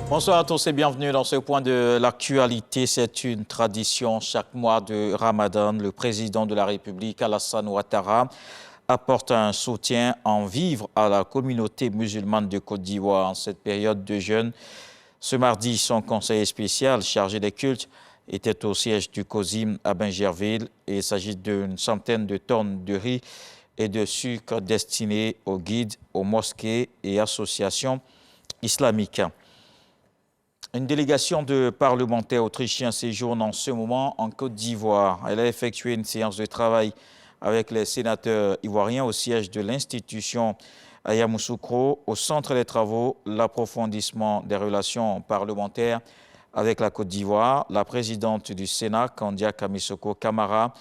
Bonsoir à tous et bienvenue dans ce point de l'actualité. C'est une tradition chaque mois de Ramadan. Le président de la République, Alassane Ouattara, apporte un soutien en vivres à la communauté musulmane de Côte d'Ivoire en cette période de jeûne. Ce mardi, son conseiller spécial chargé des cultes était au siège du COSIM à Bingerville. Il s'agit d'une centaine de tonnes de riz et de sucre destinés aux guides, aux mosquées et associations islamiques. Une délégation de parlementaires autrichiens séjourne en ce moment en Côte d'Ivoire. Elle a effectué une séance de travail avec les sénateurs ivoiriens au siège de l'institution à Yamoussoukro. Au centre des travaux, l'approfondissement des relations parlementaires avec la Côte d'Ivoire. La présidente du Sénat, Kandia Kamisoko Kamara,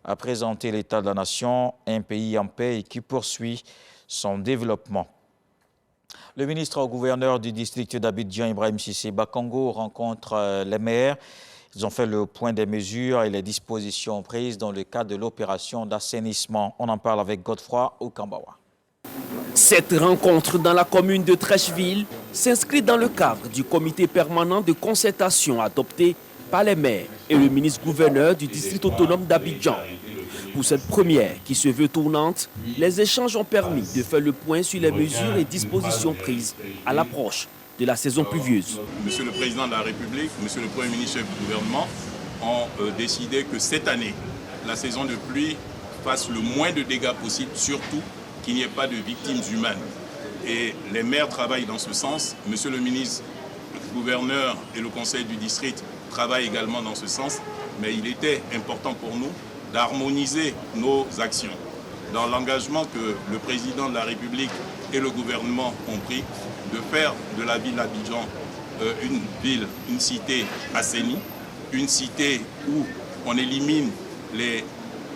a présenté l'état de la nation, un pays en paix et qui poursuit son développement. Le ministre au gouverneur du district d'Abidjan, Ibrahim Cissé Bakongo, rencontre les maires. Ils ont fait le point des mesures et les dispositions prises dans le cadre de l'opération d'assainissement. On en parle avec Godefroy Okambawa. Cette rencontre dans la commune de Trècheville s'inscrit dans le cadre du comité permanent de concertation adopté par les maires et le ministre-gouverneur du district autonome d'Abidjan. Pour cette première qui se veut tournante, les échanges ont permis de faire le point sur les mesures et dispositions prises à l'approche de la saison pluvieuse. Monsieur le Président de la République, Monsieur le Premier ministre du gouvernement ont décidé que cette année, la saison de pluie fasse le moins de dégâts possible, surtout qu'il n'y ait pas de victimes humaines. Et les maires travaillent dans ce sens. Monsieur le ministre, le gouverneur et le conseil du district travaillent également dans ce sens. Mais il était important pour nous d'harmoniser nos actions dans l'engagement que le président de la République et le gouvernement ont pris de faire de la ville d'Abidjan une cité assainie, une cité où on élimine les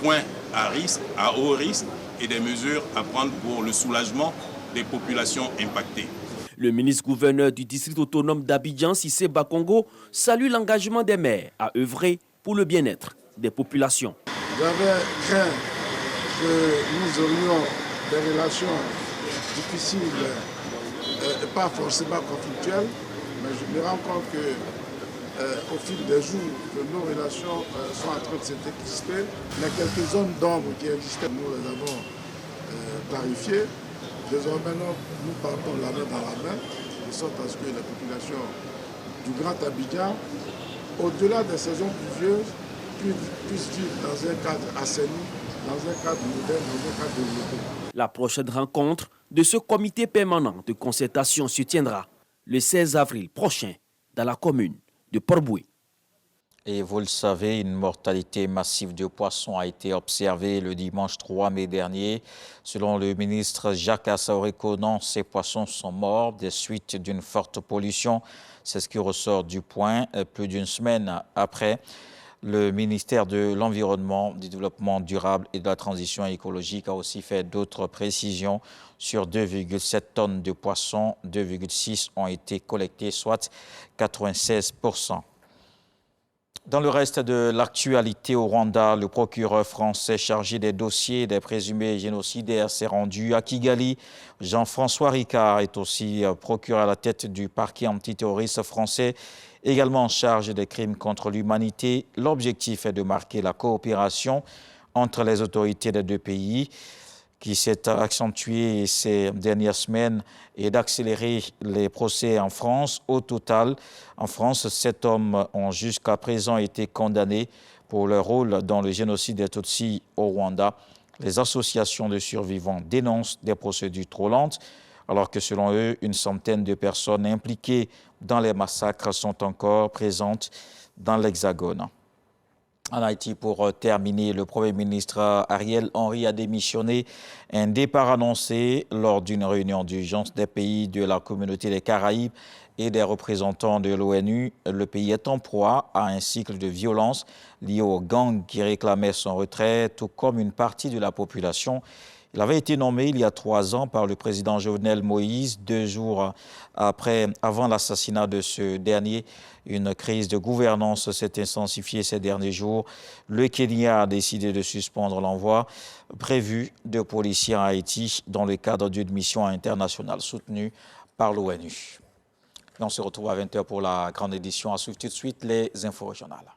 points à risque, à haut risque et des mesures à prendre pour le soulagement des populations impactées. Le ministre-gouverneur du district autonome d'Abidjan, Cissé Bakongo, salue l'engagement des maires à œuvrer pour le bien-être des populations. J'avais craint que nous aurions des relations difficiles et pas forcément conflictuelles, mais je me rends compte qu'au fil des jours, que nos relations sont en train de s'exciter. Les quelques zones d'ombre qui existaient, nous les avons clarifiées. Désormais, nous partons la main dans la main, de sorte à ce que les populations du Grand Abidjan, au-delà des saisons pluvieuses, puissent vivre dans un cadre assaini, dans un cadre moderne, dans un cadre développé. La prochaine rencontre de ce comité permanent de concertation se tiendra le 16 avril prochain dans la commune de Port-Boué. Et vous le savez, une mortalité massive de poissons a été observée le dimanche 3 mai dernier. Selon le ministre Jacques Assaoui-Konan, ces poissons sont morts des suites d'une forte pollution. C'est ce qui ressort du point plus d'une semaine après. Le ministère de l'Environnement, du Développement durable et de la Transition écologique a aussi fait d'autres précisions. Sur 2,7 tonnes de poissons, 2,6 ont été collectés, soit 96%. Dans le reste de l'actualité au Rwanda, le procureur français chargé des dossiers des présumés génocidaires s'est rendu à Kigali. Jean-François Ricard est aussi procureur à la tête du parquet antiterroriste français, également en charge des crimes contre l'humanité. L'objectif est de marquer la coopération entre les autorités des deux pays, qui s'est accentuée ces dernières semaines, et d'accélérer les procès en France. Au total, en France, 7 hommes ont jusqu'à présent été condamnés pour leur rôle dans le génocide des Tutsis au Rwanda. Les associations de survivants dénoncent des procédures trop lentes, alors que selon eux, une centaine de personnes impliquées dans les massacres sont encore présentes dans l'Hexagone. En Haïti, pour terminer, le Premier ministre Ariel Henry a démissionné. Un départ annoncé lors d'une réunion d'urgence des pays de la communauté des Caraïbes et des représentants de l'ONU. Le pays est en proie à un cycle de violence lié aux gangs qui réclamaient son retrait, tout comme une partie de la population. Il avait été nommé il y a 3 ans par le président Jovenel Moïse, 2 jours avant l'assassinat de ce dernier. Une crise de gouvernance s'est intensifiée ces derniers jours. Le Kenya a décidé de suspendre l'envoi prévu de policiers en Haïti dans le cadre d'une mission internationale soutenue par l'ONU. Et on se retrouve à 20h pour la grande édition. À suivre tout de suite les infos régionales.